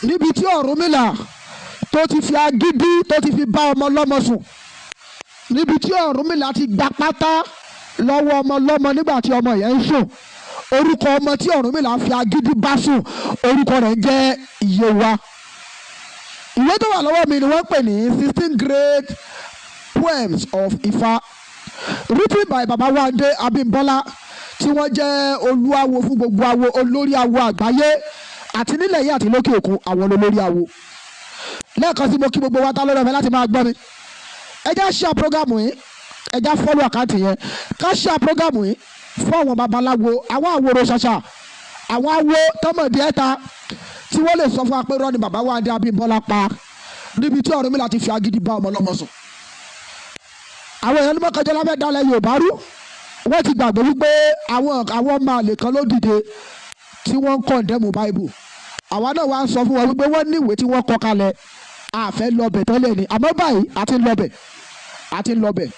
níbi tí Ọ̀rúnmìlà tó ti fi agídí tó ti fi bá ọmọ lọ́mọ sùn, níbi tí Ọ̀rúnmìlà ti gba pátá lọ́wọ́ ọmọ lọ́mọ nígbà tí ọmọ yẹn ń sùn. Orúkọ ọmọ tí Ọ̀rúnmìlà fi agídí bá sùn, orúkọ rẹ̀ jẹ́ Ìyèwá. Ìwé tó wà lọ́wọ́ mi ni wọ́n pè ní 16 great poems of Ifá, written by Baba Wande Abimbola, tí wọ́n jẹ́ olúawo fún gbogbo awo, olórí awo àgbáyé àti nílẹ̀ yìí àti lókè òkun, àwọn olórí awo. Lẹ́ẹ̀kan sí mo kí gbogbo wa tá lórí ọ̀fẹ́ láti máa gbọ́ mi. Ẹ já share program yìí, ẹ já follow àkáǹtì yẹn, ká share program yìí fún àwọn babaláwo, àwọn àwòrò ṣàṣà, àwọn awo tọmọdé ẹ̀ta tí wọ́n lè sọ fún wa pé rọ́ọ̀nì Baba Wande Abimbola pa níbi tí Ọ̀rúnmìlà ti fi agídí bá ọmọ lọ́mọ sùn. Àwọn èèyàn ní mọ́kànjọ́ láfẹ́ dalẹ̀ Yorùbá rú, wọ́n ti gbàgbé wípé àwọn ọmọ àlè kan ló dìde tí wọ́n ń kọ̀ndẹ́mù Báíbù. Àwa náà wá ń sọ fún wọn wípé wọ́n ní ìwé tí wọ́n kọ kalẹ̀, àfẹ́ lọ́bẹ̀ tẹ́lẹ̀ ni, àmọ́ báyìí àti lọ́bẹ̀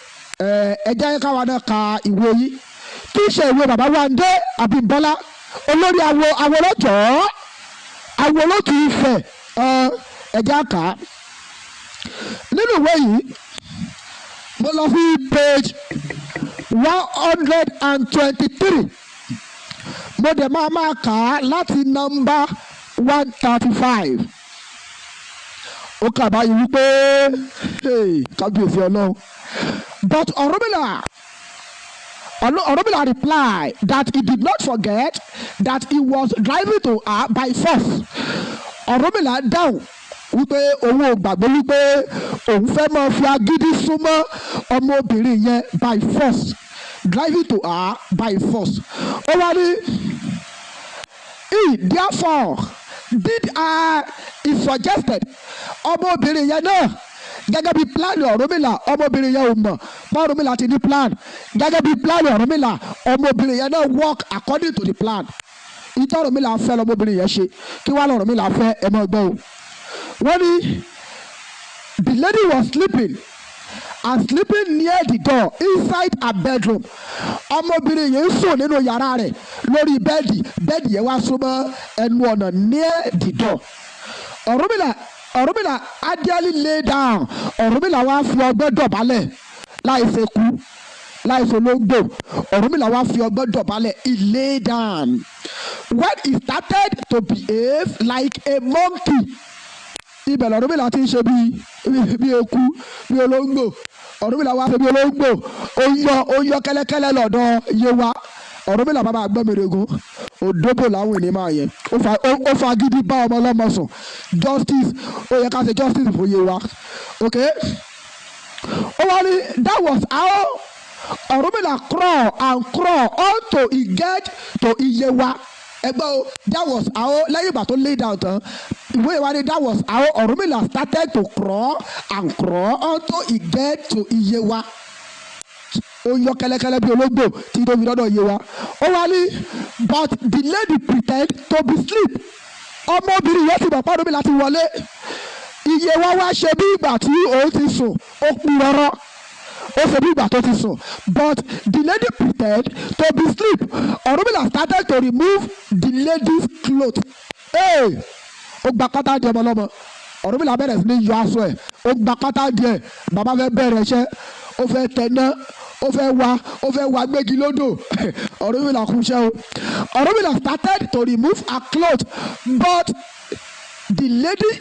ẹ jẹ́ káwa náà ka ìwé yìí tí í ṣe ìwé Baba Wande Abimbola, olórí awo lọ́jọ́ awo lókè Ifẹ̀. Ẹ jẹ́ ká nínú ìwé yìí, mo lọ sí page 123, mo dẹ̀ máa kà á láti nọ́mbà 135. Ó kà báyìí wípé kábíyèsí Ọlọ́run. But Orunmila replied that he did not forget that he was driving to her by force. Orunmila dáhùn wípé òun ò gbàgbé wípé òun fẹ́ máa fi agídí súnmọ́ ọmọbìnrin yẹn by force, driving to her by force. Ó wá ní he therefore did he suggested ọmọbìnrin yẹn náà gẹ́gẹ́ bí plan Ọ̀rúnmìlà. Ọmọbìnrin yẹn ò mọ̀ pé Ọ̀rúnmìlà ti ní plan. Gẹ́gẹ́ bí plan Ọ̀rúnmìlà, ọmọbìnrin yẹn náà work according to the plan. Ìtọ́ Ọ̀rúnmìlà fẹ́ lọ́mọbìnrin yẹn ṣe, kí wàá lọ́rúnmìlà fẹ́ ẹ máa gbọ́ o. Wọ́n ní the lady was sleeping near the door inside her bedroom. Ọmọbìnrin yẹn ń sùn nínú yàrá rẹ̀ lórí bẹ́ẹ̀dì yẹn wá súnmọ́ ẹnu ọ̀nà near the door. Orunmila ideally lay down. Orunmila wá fi ọgbẹ́ dọ̀bálẹ̀ láìṣe kú láìṣe ológbò. Orunmila wá fi ọgbẹ́ dọ̀bálẹ̀. He lay down. When he started to behave like a monkey, ibẹ̀ l'Ọ̀rúnmìlà ti ń ṣe bí eku, bí olóńgbò. Ọ̀rúnmìlà wá ṣe bí olóńgbò, ó yọ kẹ́lẹ́kẹ́lẹ́ lọ́dọ̀ Yéwá. Ọ̀rúnmìlà bàbá àgbọ̀mìrègún òdòbò láwọn ènìyàn máa yẹn, ó fa gidi bá ọmọ ọlọ́mọ sùn. Justice, ó yẹ ká ṣe justice fún Yéwá. Okay, ó wá ní that was how Ọ̀rúnmìlà crawl until he get to Yéwá. Ẹgbẹ́ o, that was how, lẹ́yìn ìgbà tó lay down tán, ìwé ìwà ni that was how Ọ̀rúnmìlà started to crawl until he get to Yéwá. Ó yọ kẹ́lẹ́kẹ́lẹ́ bí ológbò tí tó fi dọ́dọ̀ Yéwá. Ó wá ní but the lady pretend to be sleep. Ọmọbìnrin yẹn ti bọ̀ pé Ọ̀rúnmìlà ti wọlé. Yéwá wá ṣe bí ìgbà tí òun ti sùn, ó pin rọ́rọ́, ó ṣe bí ìgbà tó ti sùn. But the lady pretend to be sleep. Ọ̀rúnmìlà started to remove the lady's cloth. Ó gba pátá di ọmọ lọ́mọ. Ọ̀rúnmìlà bẹ̀rẹ̀ sí ní yọ aṣọ ẹ̀, ó gba pátá di ẹ̀. Bàbá fẹ́ bẹ̀rẹ̀ iṣẹ́, ó fẹ́ tẹ̀ná, ó fẹ́ wá gbégi lódò. Ọ̀rúnmìlà kú iṣẹ́ o. Ọ̀rúnmìlà started to remove her cloth, but the lady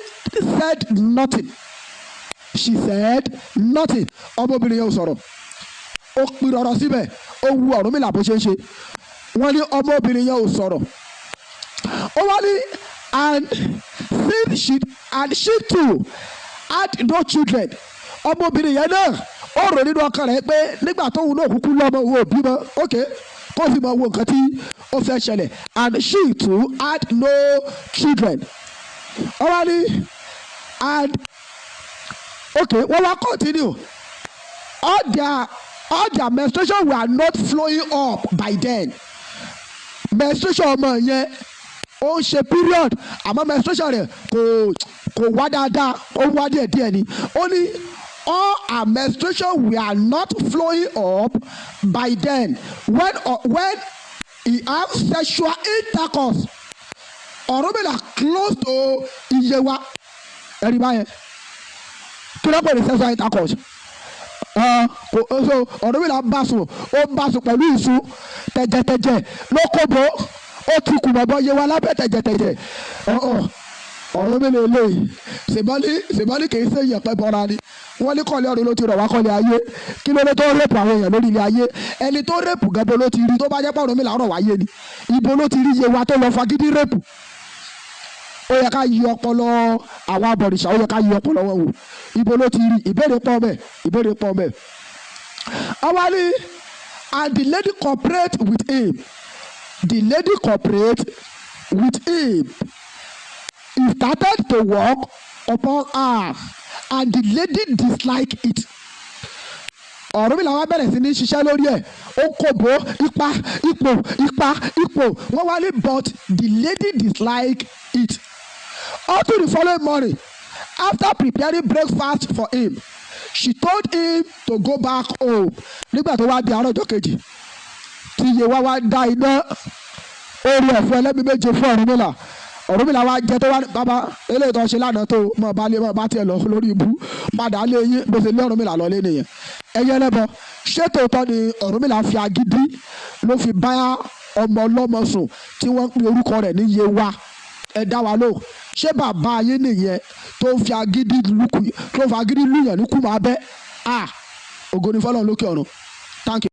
said nothing. She said nothing. Ọmọbìnrin yẹn ò sọ̀rọ̀, ó pin rọrọ síbẹ̀, ó wu Ọ̀rúnmìlà bó ṣe ń ṣe. Wọ́n ní ọmọbìnrin yẹn ò sọ̀rọ̀. Ó wá ní and she too had no children. Ọmọbìnrin yẹn náà ó rò nínú ọkàn rẹ̀ pé nígbà tóun náà kúkú lọ́mọ òun ò bímọ, okay, kó sì mọ wo nǹkan tí ó fẹ́ ṣẹlẹ̀. And she too had no children. Ó wá ní and okay, wọ́n wá continue. All their menstruation were not flowing up by then. Menstruation ọmọ yẹn ó ń ṣe period, àmọ́ menstruation rẹ̀ kò wá dáadáa, ó wá díẹ̀díẹ̀ ni. Ó ní all her menstruation were not flowing up by then when he have sexual intercourse. Orunmila close to Iyewa. Ẹ̀rí báyẹn. Kí ló pè ní sexual intercourse? So Orunmila bá sùn, ó bá sùn pẹ̀lú ìṣú tẹ̀jẹ̀tẹ̀jẹ̀ ló kóbo, ó ti kù bọ̀bọ̀ Iyewa lábẹ́ tẹ̀jẹ̀tẹ̀jẹ̀. Orunmila eléyìí ṣèbọ́lì kì í ṣe ìyẹ̀pẹ̀ bọ́ra ni. Wọ́n ní kọ́lé ọ̀run ló ti rọ̀ wá kọ́lé ayé. Kí ló dé tó rẹ́pù àwọn èèyàn lórí ilé ayé? Ẹni tó rẹ́pù gẹ́gẹ́ ló ti rí, tó bá jẹ́ pé Orunmila rọ̀ wáyé ni. Ibo ló ti rí Iyewa tó lọ fagídí rẹ́pù? Ó yẹ ká yí ọpọlọ àwọn abọ̀rìṣà, ó yẹ ká yí ọpọlọ wọn wò. Ibo ló ti rí? Ìbéèrè pọ̀ bẹ́ẹ̀. Awali, and the lady cooperate with him. The lady cooperate with him. He started to walk upon her, and the lady dislike it. Orunmila wá bẹ̀rẹ̀ sí ní ṣiṣẹ́ lórí ẹ̀, ó kòbó ipò wọ́n wá ní, but the lady dislike it. Until the following morning, after preparing breakfast for him, she told him to go back home. Nígbà tó wá di àárọ̀ ọjọ́ kejì tí Iyewa wá dá iná orí ẹ̀fọ́ ẹlẹ́mìí méje fún Orunmila. Orunmila wá jẹ́ tó wá bàbá eléyìí tó ṣe lánàá tó mọ̀ bá tiẹ̀ lọ lórí ibú padà lé yín bó ṣe lé Orunmila lọ lé nìyẹn. Ẹyẹ lẹ́bọ̀ ṣé tòótọ́ ni Orunmila fi agídí ló fi bá ọmọ ọlọ́mọ sùn tí wọ́n ń pe orúkọ rẹ̀ ní Iyewa? Ẹ dá wa lóhùn. Ṣé bàbá ayé nìyẹn tó fi agídí lùyàn ní kùmà abẹ́? Ògo ni fọ́lọ́run lókè ọ̀run. Thank you.